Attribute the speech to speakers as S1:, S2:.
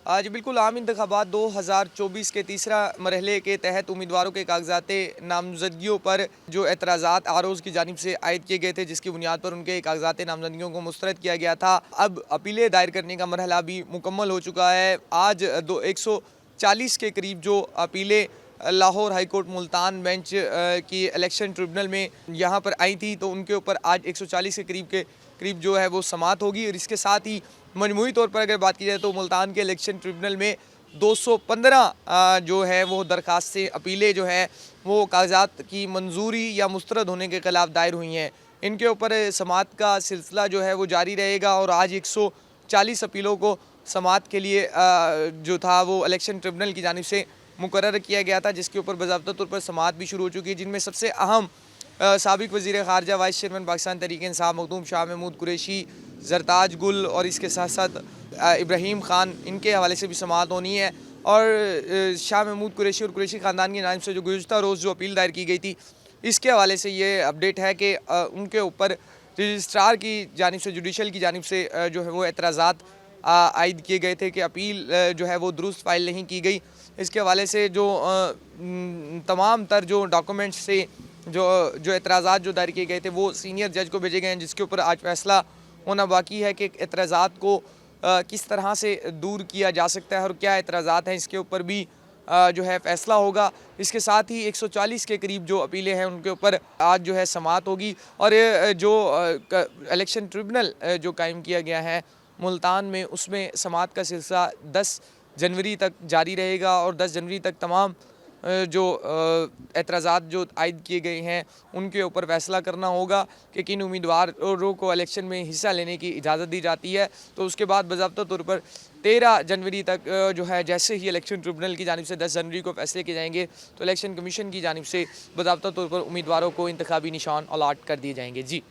S1: आज बिल्कुल आम इंतखाबात 2024 के तीसरा मरहले के तहत उम्मीदवारों के कागजात नामजदगियों पर जो एतराज़ात आरोज़ की जानिब से आयद किए गए थे, जिसकी बुनियाद पर उनके कागजात नामजदगियों को मुस्तरद किया गया था। अब अपीलें दायर करने का मरहला भी मुकम्मल हो चुका है। आज 140 के करीब जो अपीलें Lahore high court Multan bench की इलेक्शन ट्रिब्यूनल में यहाँ पर आई थी, तो उनके ऊपर आज 140 के करीब जो है वो समाअत होगी। और इसके साथ ही मजमूई तौर पर अगर बात की जाए तो मुल्तान के इलेक्शन ट्रिब्यूनल में 215 जो है वो दरखास्तें अपीलें जो है वो कागजात की मंजूरी या मुस्तरद होने के खिलाफ दायर हुई हैं। इनके ऊपर समाअत का सिलसिला जो है वो जारी रहेगा और आज 140 अपीलों को समाअत के लिए जो था वो इलेक्शन ट्रिब्यूनल की जानिब से मुकर्रर किया गया था, जिसके ऊपर बाज़ाब्ता तौर पर समाअत भी शुरू हो चुकी है। जिनमें सबसे अहम साबिक़ वज़ीर ख़ारजा वाइस चेयरमैन पाकिस्तान तहरीक इंसाफ मखदूम शाह महमूद कुरैशी, ज़रताज गुल और इसके साथ साथ इब्राहीम ख़ान, इनके हवाले से भी समाअत होनी है। और शाह महमूद कुरैशी और कुरैशी ख़ानदान की जानिब से जो गुज़िश्ता रोज़ जो अपील दायर की गई थी, इसके हवाले से ये अपडेट है कि उनके ऊपर रजिस्ट्रार की जानिब से, जुडिशल की जानिब से जो है वो एतराज़ात आयद किए गए थे कि अपील जो है वो दुरुस्त फाइल नहीं की गई। इसके हवाले से जो तमाम तर जो डॉक्यूमेंट्स से जो एतराज़ात जो दायर किए गए थे वो सीनियर जज को भेजे गए हैं, जिसके ऊपर आज फैसला होना बाकी है कि एतराज़ात को किस तरह से दूर किया जा सकता है और क्या एतराज़ात हैं, इसके ऊपर भी जो है फ़ैसला होगा। इसके साथ ही 140 के करीब जो अपीलें हैं उनके ऊपर आज जो है समाअत होगी। और जो इलेक्शन ट्रिब्यूनल जो कायम किया गया है मुल्तान में, उसमें समाअत का सिलसिला 10 जनवरी तक जारी रहेगा और 10 जनवरी तक तमाम जो एतराज़ात जो आयद किए गए हैं उनके ऊपर फ़ैसला करना होगा कि किन उम्मीदवारों को इलेक्शन में हिस्सा लेने की इजाज़त दी जाती है। तो उसके बाद बाज़ाब्ता तौर पर 13 जनवरी तक जो है, जैसे ही इलेक्शन ट्रिब्यूनल की जानिब से 10 जनवरी को फ़ैसले किए जाएंगे, तो इलेक्शन कमीशन की जानिब से बाज़ाब्ता तौर पर उम्मीदवारों को इंतखाबी निशान अलाट कर दिए जाएंगे। जी।